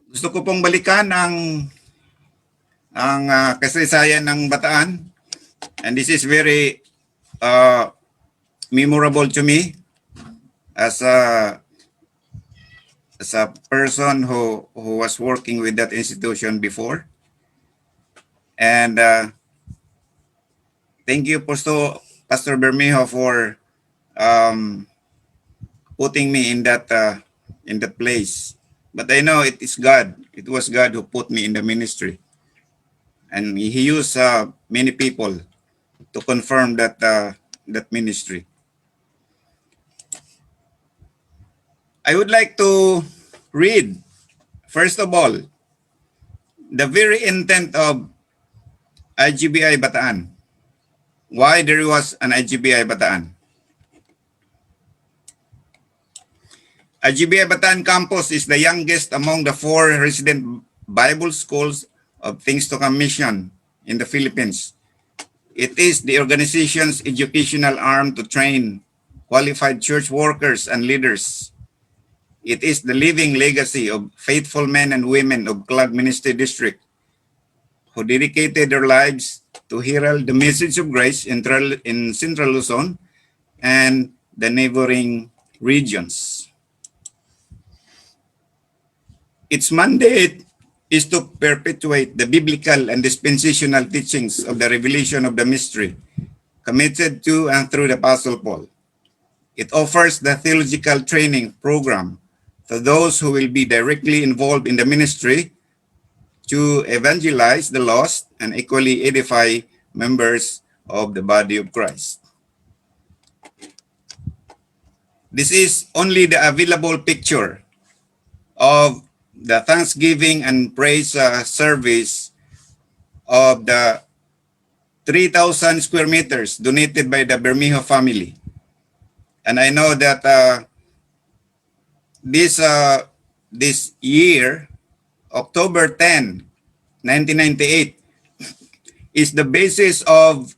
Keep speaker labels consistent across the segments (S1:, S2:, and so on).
S1: Gusto ko pong balikan ang kasaysayan ng Bataan, and this is very memorable to me as a person who was working with that institution before. And thank you, Pastor Bermejo, for um, putting me in that place. But I know it is God. It was God who put me in the ministry, and He used many people to confirm that ministry. I would like to read, first of all, the very intent of IGBI Bataan. Why there was an IGBI Bataan? IGBI Bataan Campus is the youngest among the 4 resident Bible schools of Things to Come Mission in the Philippines. It is the organization's educational arm to train qualified church workers and leaders. It is the living legacy of faithful men and women of CLAG Ministry District who dedicated their lives to herald the message of grace in Central Luzon and the neighboring regions. Its mandate is to perpetuate the biblical and dispensational teachings of the revelation of the mystery committed to and through the Apostle Paul. It offers the theological training program to those who will be directly involved in the ministry to evangelize the lost and equally edify members of the body of Christ. This is only the available picture of the Thanksgiving and praise service of the 3,000 square meters donated by the Bermejo family. And I know that this year, October 10, 1998, is the basis of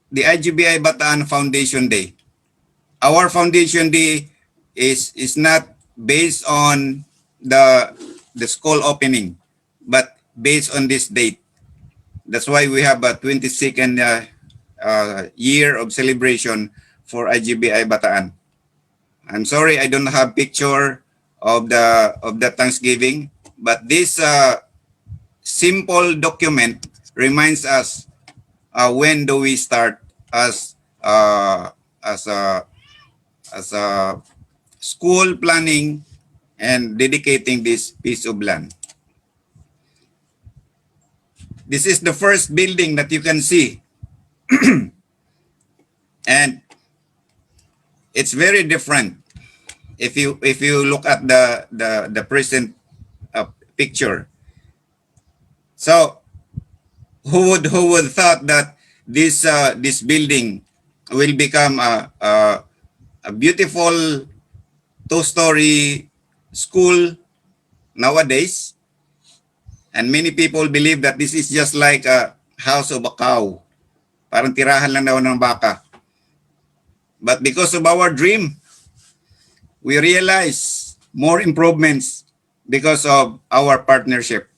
S1: the IGBI Bataan Foundation Day. Our Foundation Day is not based on the school opening, but based on this date. That's why we have a 22nd year of celebration for IGBI Bataan. I'm sorry I don't have picture of the Thanksgiving, but this simple document reminds us when do we start as as a as a school planning and dedicating this piece of land. This is the first building that you can see. And it's very different if you look at the present picture. So who would thought that this building will become a beautiful two-story school nowadays? And many people believe that this is just like a house of a cow. Parang tirahan lang daw ng baka. But because of our dream, we realize more improvements because of our partnership.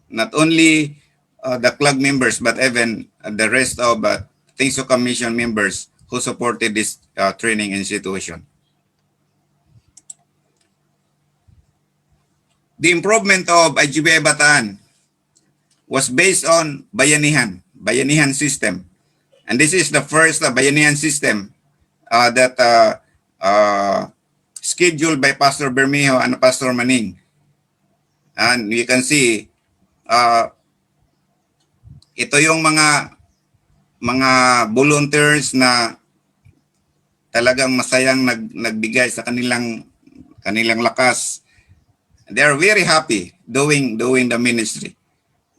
S1: Not only the CLAG members, but even the rest of Things to Commission members who supported this training institution. The improvement of IGBI Bataan was based on Bayanihan system. And this is the first Bayanihan system that scheduled by Pastor Bermejo and Pastor Maning. And you can see, ito yung mga volunteers na talagang masayang nagbigay sa kanilang lakas. They are very happy doing the ministry.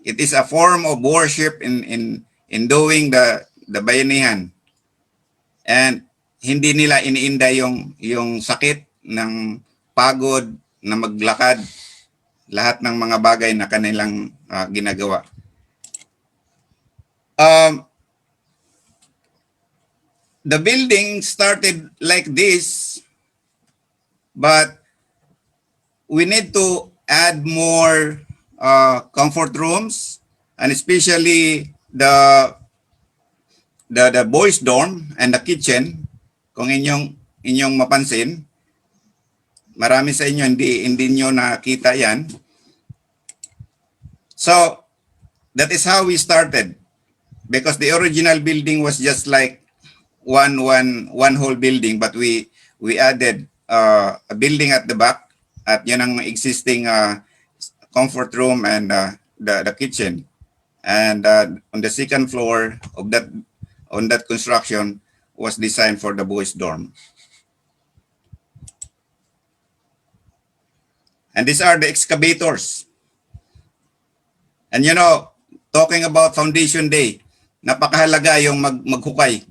S1: It is a form of worship in doing the bayanihan. And hindi nila iniinda yung sakit ng pagod na maglakad, lahat ng mga bagay na kanilang ginagawa. The building started like this, but we need to add more comfort rooms, and especially the boys dorm and the kitchen. Kung inyong mapansin, marami sa inyo hindi nyo nakita yan. So that is how we started, because the original building was just like one whole building, but we added a building at the back at yun ang existing comfort room and the kitchen. And on the second floor of that construction was designed for the boys dorm. And these are the excavators. And talking about foundation day, napakahalaga yung maghukay.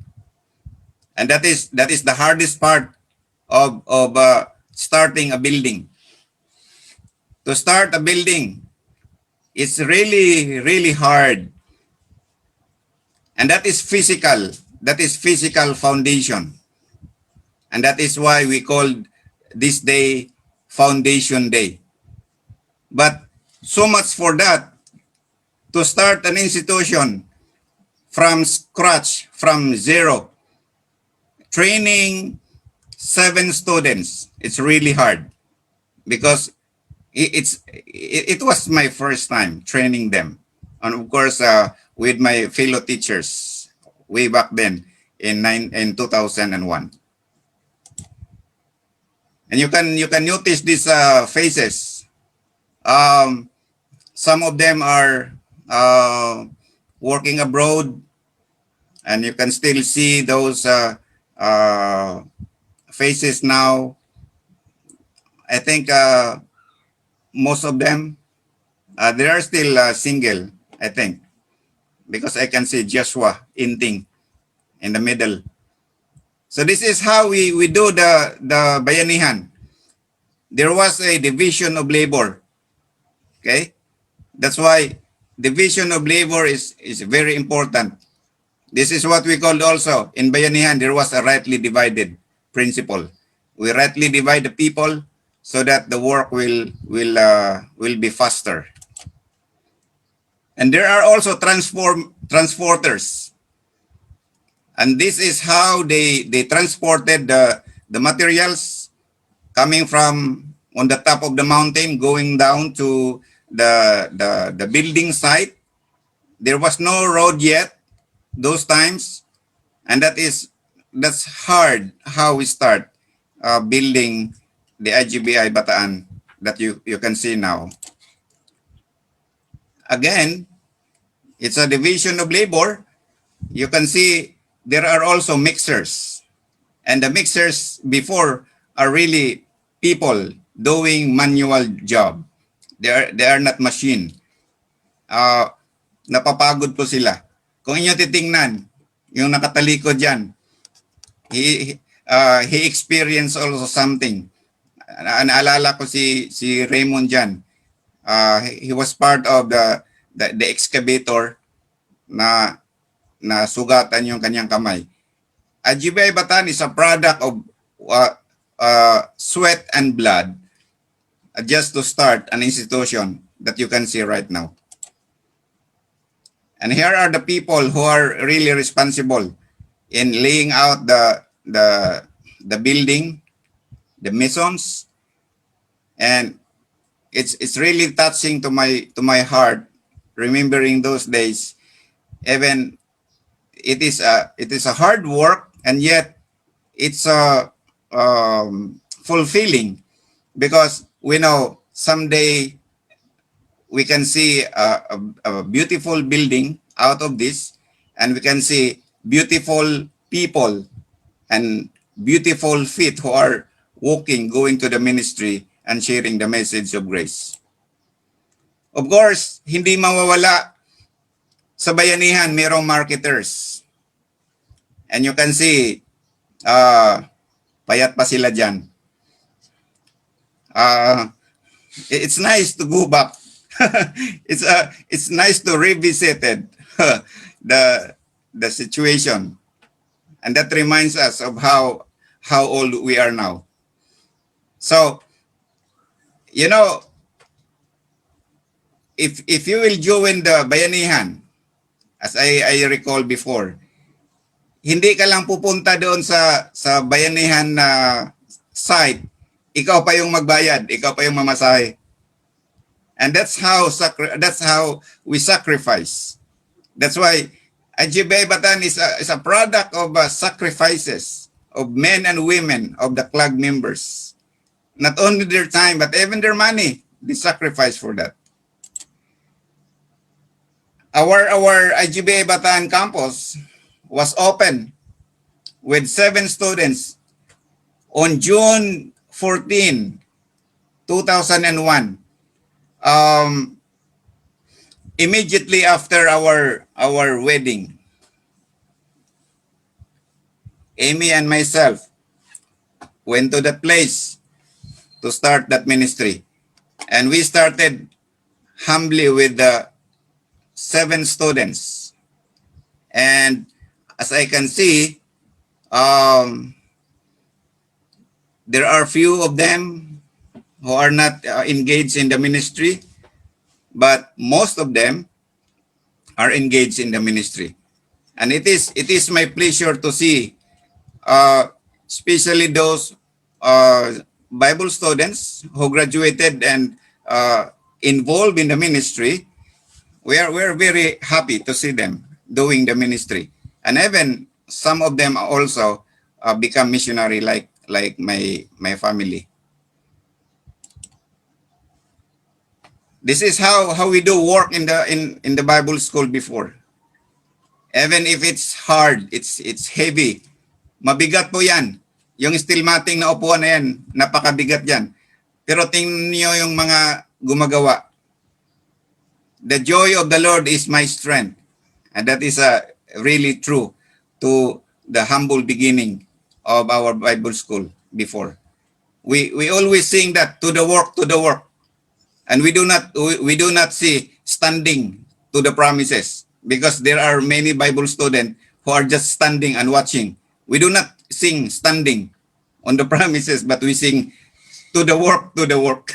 S1: And that is the hardest part of starting a building. To start a building, it's really, really hard. And that is physical. That is physical foundation. And that is why we called this day Foundation Day. But so much for that. To start an institution from scratch, from zero, training 7 students, it's really hard, because it was my first time training them, and of course with my fellow teachers way back then in 2001. And you can notice these faces. Some of them are working abroad, and you can still see those faces now. I think most of them, they are still single, I think, because I can see Joshua Inting in the middle. So this is how we do the Bayanihan. There was a division of labor. Okay? That's why division of labor is very important. This is what we called also in Bayanihan, there was a rightly divided principle. We rightly divide the people so that the work will be faster. And there are also transporters. And this is how they transported the materials coming from on the top of the mountain, going down to the building site. There was no road yet those times, and that's hard how we start building the IGBI-Bataan that you can see now. Again, it's a division of labor. You can see there are also mixers, and the mixers before are really people doing manual job. They are not machine. Napapagod po sila. Kung inyo titingnan, yung nakatalikod dyan, he experienced also something. Naalala ko si Raymond dyan. He was part of the excavator na sugatan yung kanyang kamay. IGBI-Bataan is a product of sweat and blood just to start an institution that you can see right now. And here are the people who are really responsible in laying out the building, the masons, and it's really touching to my heart, remembering those days. Even it is a hard work, and yet it's fulfilling, because we know someday we can see a beautiful building out of this, and we can see beautiful people and beautiful feet who are walking, going to the ministry and sharing the message of grace. Of course, hindi mawawala sa Bayanihan, mayroong marketers. And you can see, payat pa sila dyan. It's nice to go back. It's nice to revisit the situation, and that reminds us of how old we are now. So, if you will join the Bayanihan, as I recall before, hindi ka lang pupunta doon sa Bayanihan na site, ikaw pa yung magbayad, ikaw pa yung mamasahe. And that's how we sacrifice. That's why IGBI-Bataan is a product of sacrifices of men and women of the CLAG members. Not only their time, but even their money, they sacrifice for that. Our IGBI-Bataan campus was open with 7 students on June 14, 2001. Immediately after our wedding, Amy and myself went to that place to start that ministry. And we started humbly with the 7 students. And as I can see, there are few of them who are not engaged in the ministry, but most of them are engaged in the ministry. And it is my pleasure to see, especially those Bible students who graduated and involved in the ministry. We're very happy to see them doing the ministry, and even some of them also become missionary like my family. This is how we do work in the Bible school before. Even if it's hard, it's heavy, mabigat po yan. Yung stillmating na upuan na yan, napakabigat yan. Pero tingnan niyo yung mga gumagawa. The joy of the Lord is my strength. And that is really true to the humble beginning of our Bible school before. We always sing that, to the work, to the work. And we do not see standing to the promises, because there are many Bible students who are just standing and watching. We do not sing standing on the promises, but we sing to the work, to the work.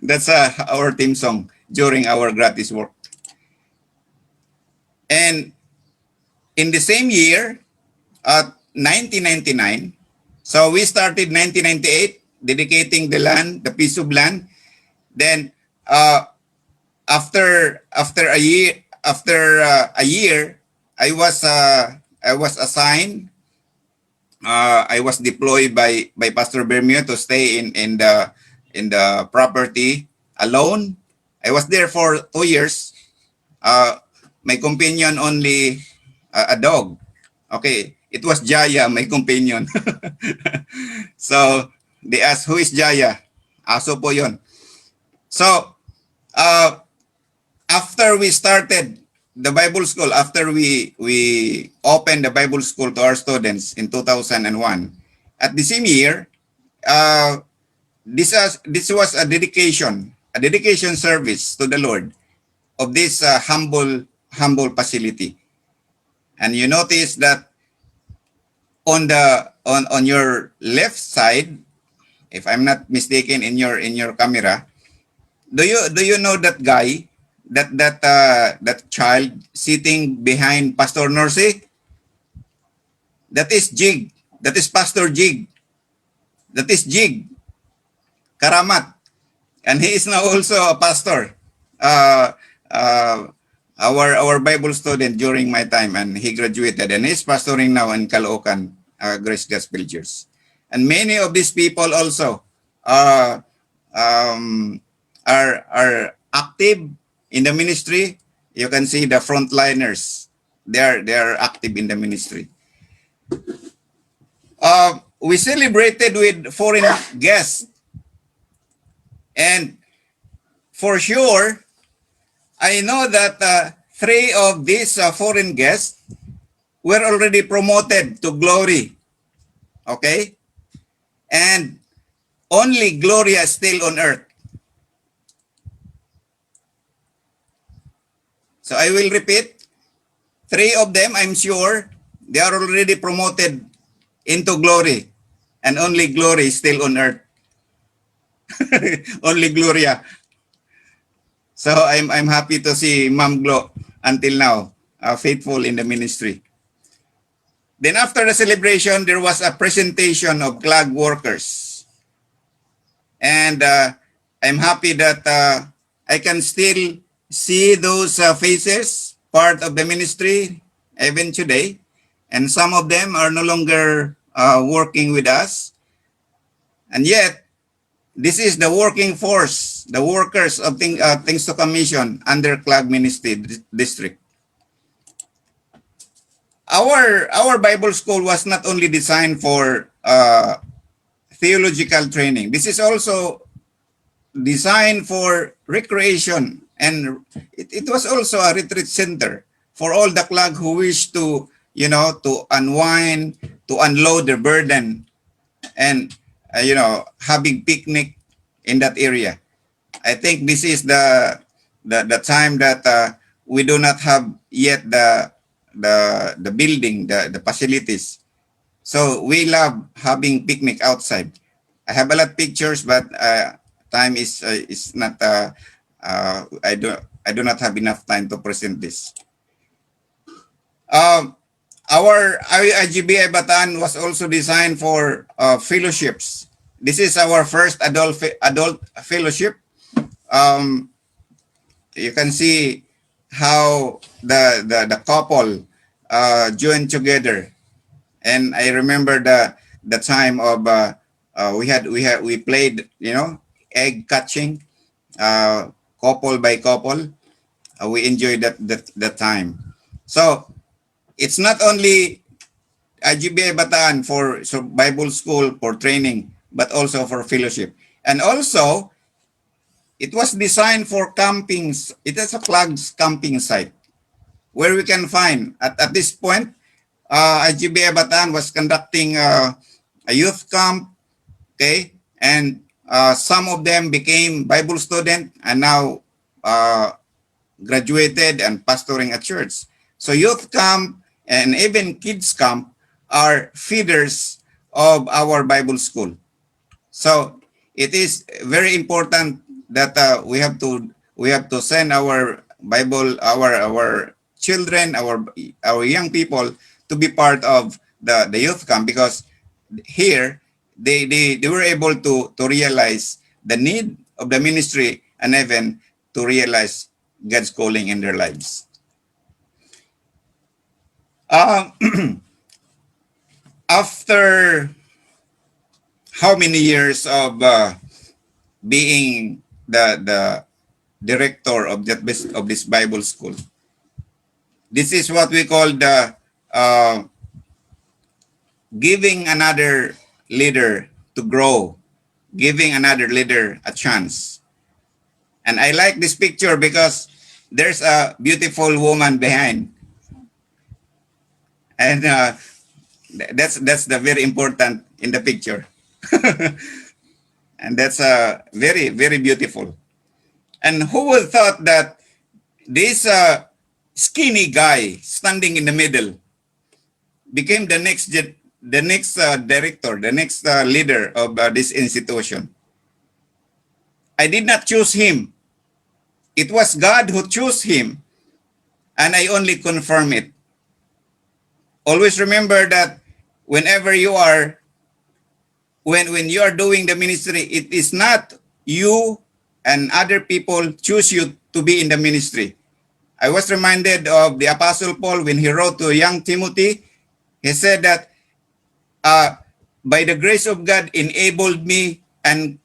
S1: That's our theme song during our gratis work. And in the same year, 1999, so we started 1998, dedicating the land, the piece of land. Then after a year, I was assigned. I was deployed by Pastor Bermio to stay in the property alone. I was there for 2 years. My companion only a dog. Okay, it was Jaya, my companion. So they asked, who is Jaya? Aso po yon. So after we started the Bible school, after we opened the Bible school to our students in 2001, at the same year, this was a dedication service to the Lord of this humble facility. And you notice that on your left side, if I'm not mistaken, in your camera, do you know that guy, that child sitting behind Pastor Norsi? That is Jig. That is Pastor Jig. That is Jig Karamat, and he is now also a pastor. Our Bible student during my time, and he graduated, and he's pastoring now in Caloocan, Grace Gospel Church. And many of these people also are active in the ministry. You can see the frontliners. They are active in the ministry. We celebrated with foreign guests, and for sure, I know that 3 of these foreign guests were already promoted to glory. Okay? And only Gloria is still on earth. So I will repeat, 3 of them, I'm sure, they are already promoted into glory. And only Glory is still on earth. Only Gloria. So I'm happy to see Ma'am Glo until now, faithful in the ministry. Then after the celebration, there was a presentation of CLAG workers. And I'm happy that I can still see those faces, part of the ministry, even today. And some of them are no longer working with us. And yet, this is the working force, the workers of Things to Commission under CLAG Ministry District. Our Bible school was not only designed for theological training. This is also designed for recreation, and it was also a retreat center for all the CLAG who wish to, to unwind, to unload their burden, and having picnic in that area. I think this is the time that we do not have yet the building, the facilities. So we love having picnic outside. I have a lot of pictures, but time is not. I do not have enough time to present this. Um, our IGBI-Bataan was also designed for fellowships. This is our first adult fellowship. Um, you can see how the couple joined together, and I remember the time of we played, egg catching, couple by couple. We enjoyed that time. So it's not only IGBI Bataan for Bible school for training, but also for fellowship, and also it was designed for campings. It is a CLAG camping site where we can find at this point. IGBI Bataan was conducting a youth camp, okay, and some of them became Bible student and now graduated and pastoring a church. So youth camp and even kids camp are feeders of our Bible school. So it is very important that we have to send our Bible, our children, our young people to be part of the youth camp, because here they were able to realize the need of the ministry and even to realize God's calling in their lives. Uh, After how many years of being the director of this Bible school, this is what we call the uh, giving another leader to grow, giving another leader a chance. And I like this picture because there's a beautiful woman behind, and that's the very important in the picture, and that's very very beautiful. And who would thought that this skinny guy standing in the middle became the next director, the next leader of this institution? I did not choose him. It was God who chose him, and I only confirm it. Always remember that whenever you are, when you are doing the ministry, it is not you and other people choose you to be in the ministry. I was reminded of the Apostle Paul when he wrote to young Timothy. He said that uh, by the grace of God enabled me and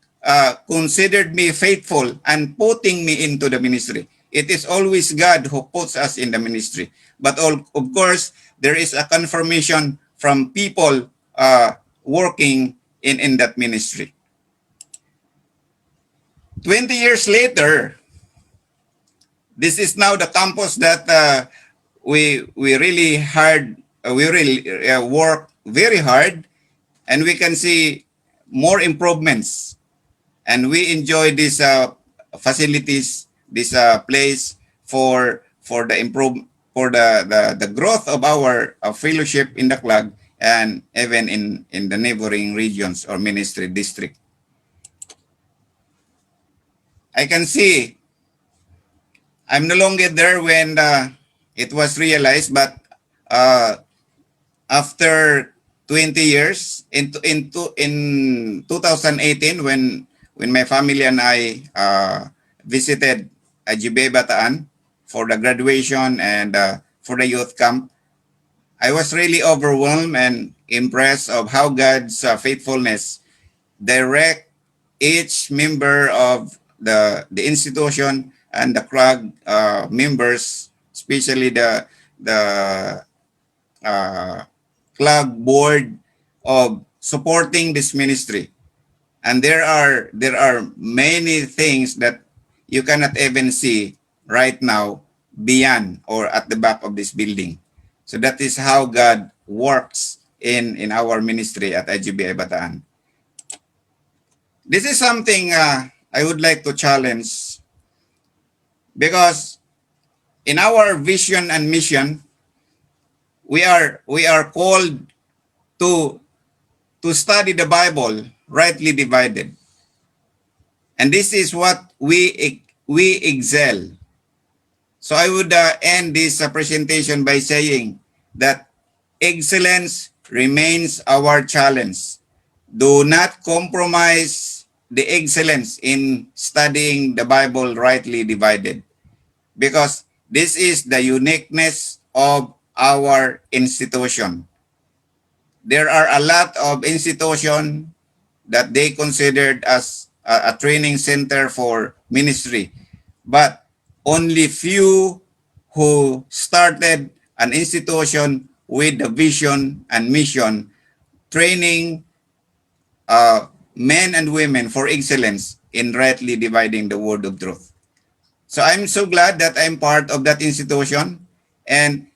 S1: considered me faithful and putting me into the ministry. It is always God who puts us in the ministry. But of course, there is a confirmation from people working in that ministry. 20 years later, this is now the campus that we really work very hard, and we can see more improvements, and we enjoy these facilities, this place for the improve for the growth of our fellowship in the CLAG and even in the neighboring regions or ministry district. I can see I'm no longer there when it was realized, but uh, after 20 years in 2018 when my family and I visited IGBI-Bataan for the graduation and for the youth camp, I was really overwhelmed and impressed of how God's faithfulness direct each member of the institution and the CLAG members, especially the uh, CLAG board of supporting this ministry. And there are many things that you cannot even see right now beyond or at the back of this building. So that is how God works in our ministry at IGBI Bataan. This is something I would like to challenge because in our vision and mission, we are called to to study the Bible rightly divided. And this is what we excel. So I would end this presentation by saying that excellence remains our challenge. Do not compromise the excellence in studying the Bible rightly divided, because this is the uniqueness of our institution. There are a lot of institutions that they considered as a training center for ministry, but only few who started an institution with the vision and mission, training men and women for excellence in rightly dividing the word of truth. So I'm so glad that I'm part of that institution. And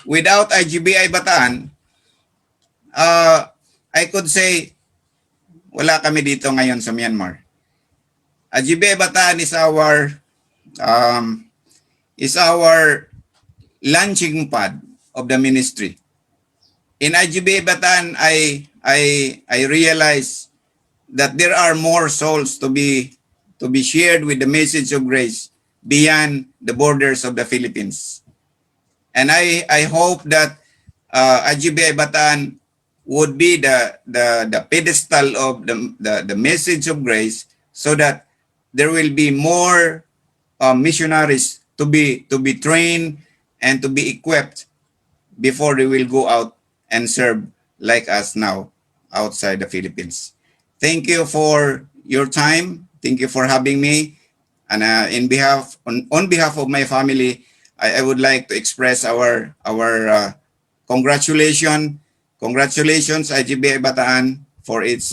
S1: without IGBI Bataan, uh, I could say wala kami dito ngayon sa Myanmar. IGBI Bataan um, is our launching pad of the ministry. In IGBI Bataan, I realized that there are more souls to be shared with the message of grace beyond the borders of the Philippines. And I hope that IGBI Bataan would be the pedestal of the message of grace, so that there will be more missionaries to be trained and to be equipped before they will go out and serve like us now outside the Philippines. Thank you for your time. Thank you for having me. And on behalf of my family, I would like to express our congratulations IGBI Bataan for its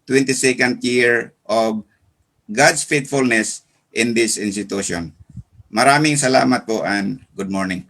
S1: 22nd year of God's faithfulness in this institution. Maraming salamat po and good morning.